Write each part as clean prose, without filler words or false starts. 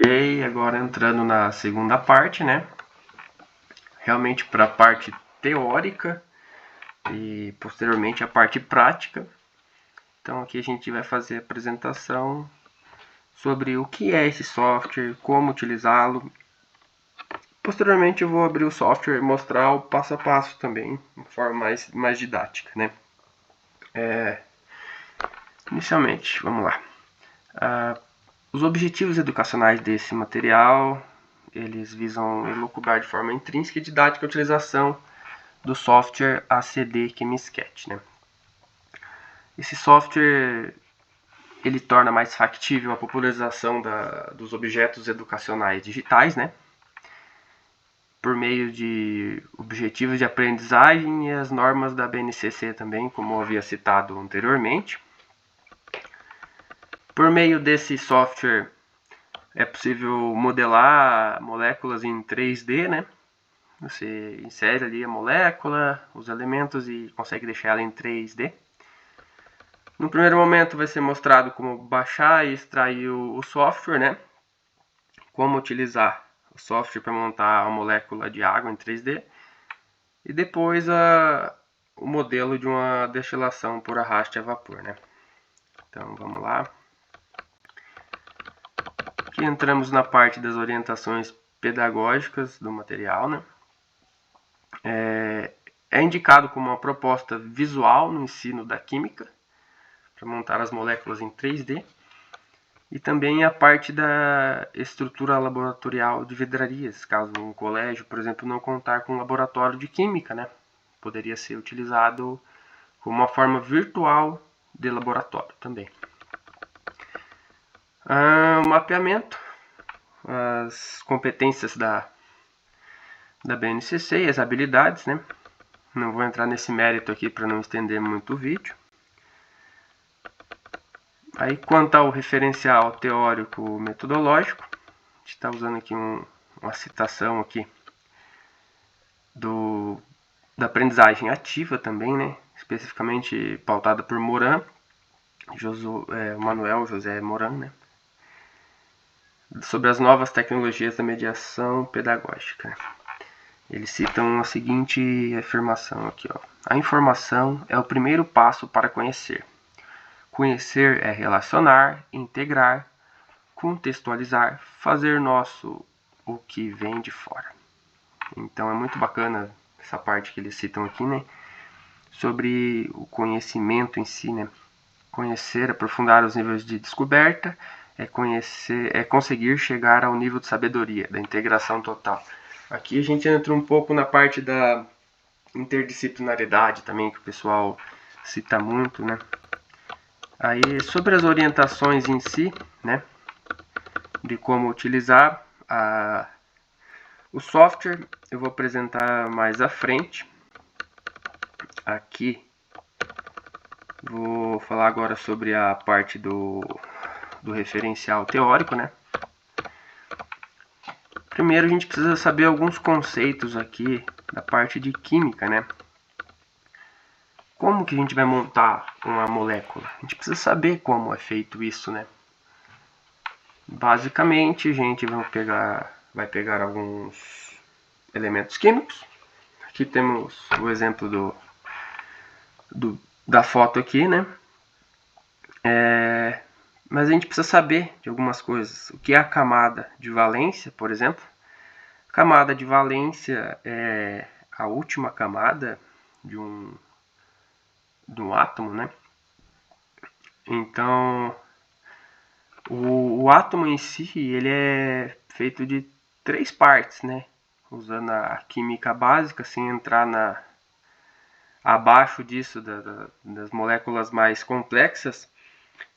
Ok, agora entrando na segunda parte, né? Realmente para a parte teórica e posteriormente a parte prática. Então aqui a gente vai fazer a apresentação sobre o que é esse software, como utilizá-lo. Posteriormente eu vou abrir o software e mostrar o passo a passo também, de forma mais didática, né? Inicialmente, vamos lá. Os objetivos educacionais desse material, eles visam elucubrar de forma intrínseca e didática a utilização do software ACD QMSCAT, né? Esse software ele torna mais factível a popularização dos objetos educacionais digitais, né? Por meio de objetivos de aprendizagem e as normas da BNCC também, como eu havia citado anteriormente. Por meio desse software é possível modelar moléculas em 3D, né? Você insere ali a molécula, os elementos e consegue deixar ela em 3D. No primeiro momento vai ser mostrado como baixar e extrair o software, né? Como utilizar o software para montar a molécula de água em 3D. E depois o modelo de uma destilação por arraste a vapor, né? Então vamos lá. Aqui entramos na parte das orientações pedagógicas do material, né? É indicado como uma proposta visual no ensino da química, para montar as moléculas em 3D, e também a parte da estrutura laboratorial de vidrarias, caso um colégio, por exemplo, não contar com um laboratório de química, né? Poderia ser utilizado como uma forma virtual de laboratório também. Mapeamento, as competências da BNCC e as habilidades, né? Não vou entrar nesse mérito aqui para não estender muito o vídeo. Aí, quanto ao referencial teórico metodológico, a gente está usando aqui uma citação aqui da aprendizagem ativa também, né? Especificamente pautada por Moran, Manuel José Moran, né? Sobre as novas tecnologias da mediação pedagógica. Eles citam a seguinte afirmação aqui, ó. A informação é o primeiro passo para conhecer. Conhecer é relacionar, integrar, contextualizar, fazer nosso o que vem de fora. Então é muito bacana essa parte que eles citam aqui, né? Sobre o conhecimento em si, né? Conhecer, aprofundar os níveis de descoberta, é conseguir chegar ao nível de sabedoria, da integração total. Aqui a gente entra um pouco na parte da interdisciplinaridade também, que o pessoal cita muito, né? Aí, sobre as orientações em si, né? De como utilizar o software, eu vou apresentar mais à frente. Aqui, vou falar agora sobre a parte do referencial teórico, né? Primeiro a gente precisa saber alguns conceitos aqui da parte de química, né? Como que a gente vai montar uma molécula? A gente precisa saber como é feito isso, né? Basicamente a gente vai pegar alguns elementos químicos. Aqui temos o exemplo da foto aqui, né? Mas a gente precisa saber de algumas coisas. O que é a camada de valência, por exemplo? A camada de valência é a última camada de um átomo, né? Então, o átomo em si, ele é feito de 3 partes, né? Usando a química básica, sem entrar abaixo disso, das moléculas mais complexas,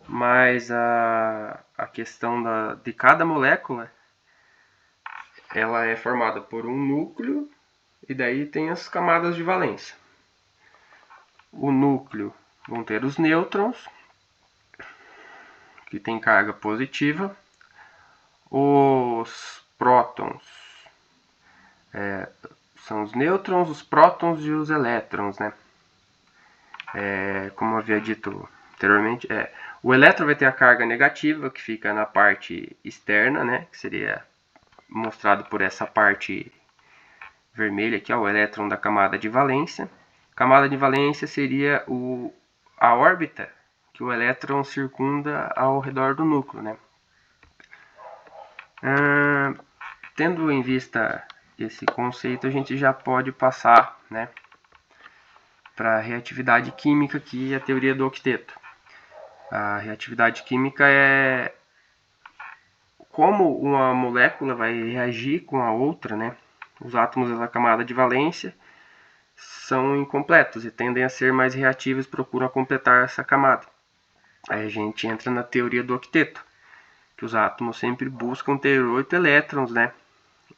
mas a questão de cada molécula, ela é formada por um núcleo e daí tem as camadas de valência. O núcleo vão ter os nêutrons, que tem carga positiva, os prótons são os nêutrons, os prótons e os elétrons, né? Como eu havia dito anteriormente, O elétron vai ter a carga negativa, que fica na parte externa, né? Que seria mostrado por essa parte vermelha aqui, ó, o elétron da camada de valência. Camada de valência seria a órbita que o elétron circunda ao redor do núcleo, né? Tendo em vista esse conceito, a gente já pode passar, né, para a reatividade química, que é a teoria do octeto. A reatividade química é como uma molécula vai reagir com a outra, né? Os átomos da camada de valência são incompletos e tendem a ser mais reativos, procuram completar essa camada. Aí a gente entra na teoria do octeto, que os átomos sempre buscam ter 8 elétrons, né?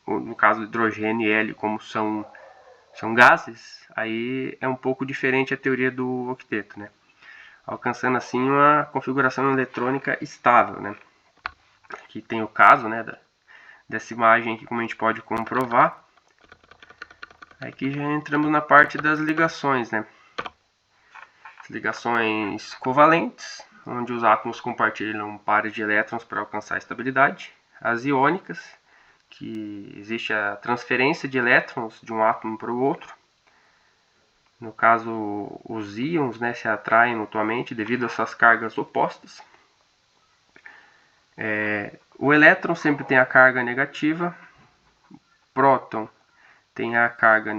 No caso, hidrogênio e hélio, como são gases, aí é um pouco diferente a teoria do octeto, né? Alcançando assim uma configuração eletrônica estável, né? Aqui tem o caso, né, dessa imagem aqui, como a gente pode comprovar. Aqui já entramos na parte das ligações, né? As ligações covalentes, onde os átomos compartilham pares de elétrons para alcançar a estabilidade. As iônicas, que existe a transferência de elétrons de um átomo para o outro. No caso, os íons, né, se atraem mutuamente devido a suas cargas opostas. O elétron sempre tem a carga negativa, o próton tem a carga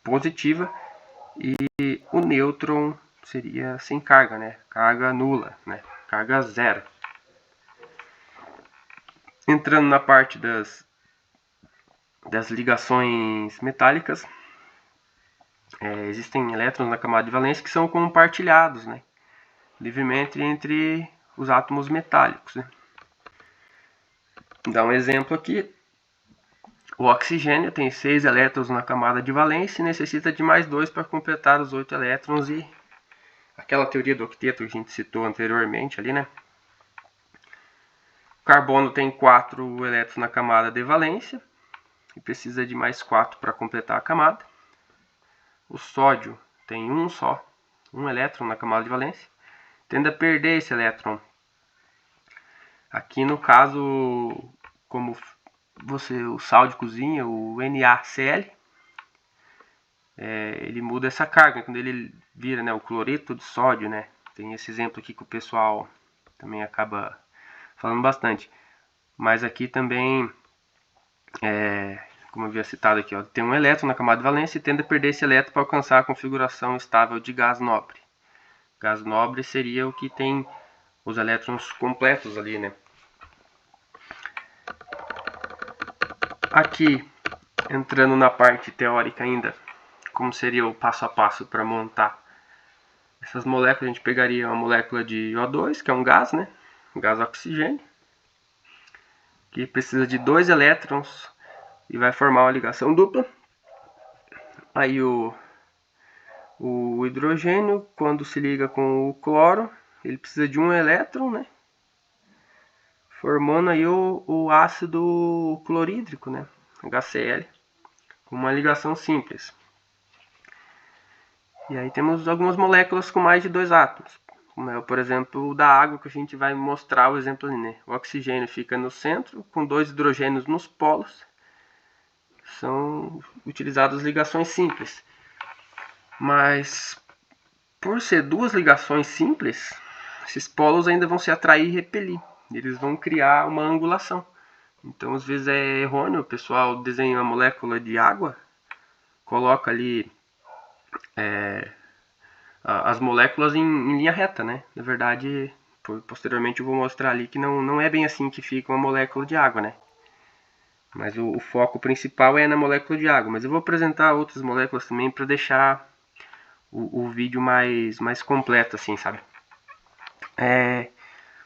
positiva e o nêutron seria sem carga, né? Carga nula, né? Carga zero. Entrando na parte das ligações metálicas, existem elétrons na camada de valência que são compartilhados, né, livremente entre os átomos metálicos, né? Vou dar um exemplo aqui. O oxigênio tem 6 elétrons na camada de valência e necessita de mais 2 para completar os 8 elétrons, e aquela teoria do octeto que a gente citou anteriormente ali, né? O carbono tem 4 elétrons na camada de valência e precisa de mais 4 para completar a camada. O sódio tem um elétron na camada de valência, tende a perder esse elétron. Aqui no caso, como o sal de cozinha, o NaCl, ele muda essa carga quando ele vira, né, o cloreto de sódio, né? Tem esse exemplo aqui que o pessoal também acaba falando bastante. Mas aqui também, como eu havia citado aqui, ó, tem um elétron na camada de valência e tende a perder esse elétron para alcançar a configuração estável de gás nobre. Gás nobre seria o que tem os elétrons completos ali, né? Aqui, entrando na parte teórica ainda, como seria o passo a passo para montar essas moléculas, a gente pegaria uma molécula de O2, que é um gás, né? Um gás oxigênio, que precisa de 2 elétrons e vai formar uma ligação dupla. Aí o hidrogênio, quando se liga com o cloro, ele precisa de um elétron, né? Formando aí o ácido clorídrico, né? HCl, com uma ligação simples. E aí temos algumas moléculas com mais de 2 átomos, como é, por exemplo, o da água, que a gente vai mostrar o exemplo ali, né? O oxigênio fica no centro, com 2 hidrogênios nos polos. São utilizadas ligações simples. Mas, por ser 2 ligações simples, esses polos ainda vão se atrair e repelir. Eles vão criar uma angulação. Então, às vezes é errôneo, o pessoal desenha uma molécula de água, coloca ali as moléculas em linha reta, né? Na verdade, posteriormente eu vou mostrar ali que não é bem assim que fica uma molécula de água, né? Mas o foco principal é na molécula de água. Mas eu vou apresentar outras moléculas também para deixar o vídeo mais completo, assim, sabe?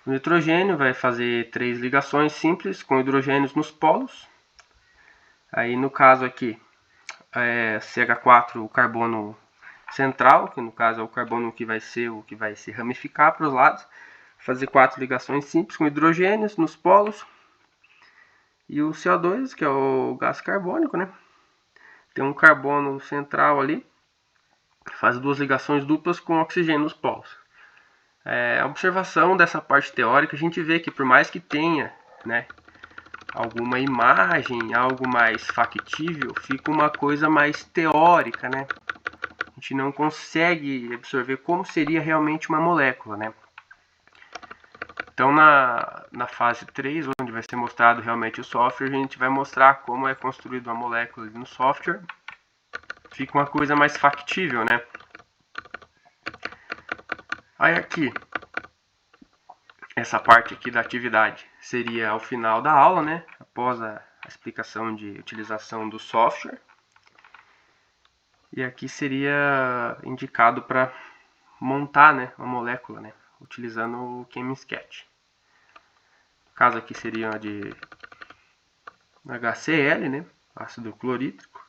O nitrogênio vai fazer 3 ligações simples com hidrogênios nos polos. Aí no caso aqui, CH4, o carbono central, que no caso é o carbono que vai se ramificar para os lados, fazer 4 ligações simples com hidrogênios nos polos. E o CO2, que é o gás carbônico, né? Tem um carbono central ali, faz 2 ligações duplas com oxigênio nos polos. A observação dessa parte teórica, a gente vê que por mais que tenha, né, alguma imagem, algo mais factível, fica uma coisa mais teórica, né? A gente não consegue absorver como seria realmente uma molécula, né? Então, na fase 3, onde vai ser mostrado realmente o software, a gente vai mostrar como é construída uma molécula no software. Fica uma coisa mais factível, né? Aí aqui, essa parte aqui da atividade seria ao final da aula, né? Após a explicação de utilização do software. E aqui seria indicado para montar, né, uma molécula, né, utilizando o ChemSketch. O caso aqui seria de HCl, né, ácido clorídrico.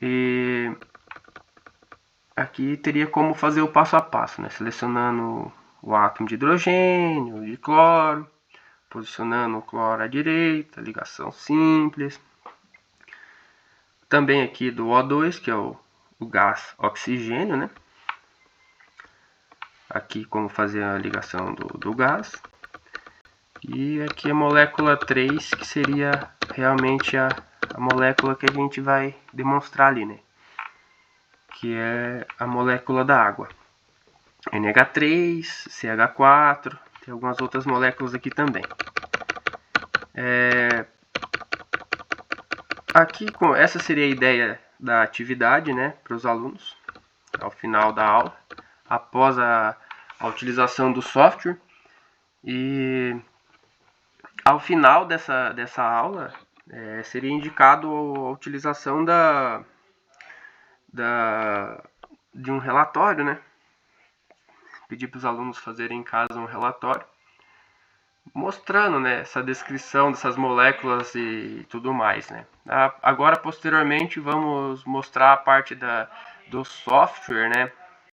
E aqui teria como fazer o passo a passo, né, selecionando o átomo de hidrogênio, de cloro, posicionando o cloro à direita, ligação simples. Também aqui do O2, que é o gás oxigênio, né? Aqui como fazer a ligação do gás. E aqui a molécula 3, que seria realmente a molécula que a gente vai demonstrar ali, né? Que é a molécula da água. NH3, CH4, tem algumas outras moléculas aqui também. Aqui, essa seria a ideia da atividade, né, para os alunos, ao final da aula, após a utilização do software. E ao final dessa aula, seria indicado a utilização de um relatório, né? Pedir para os alunos fazerem em casa um relatório mostrando, né, essa descrição dessas moléculas e tudo mais, né? Agora, posteriormente, vamos mostrar a parte do software, né?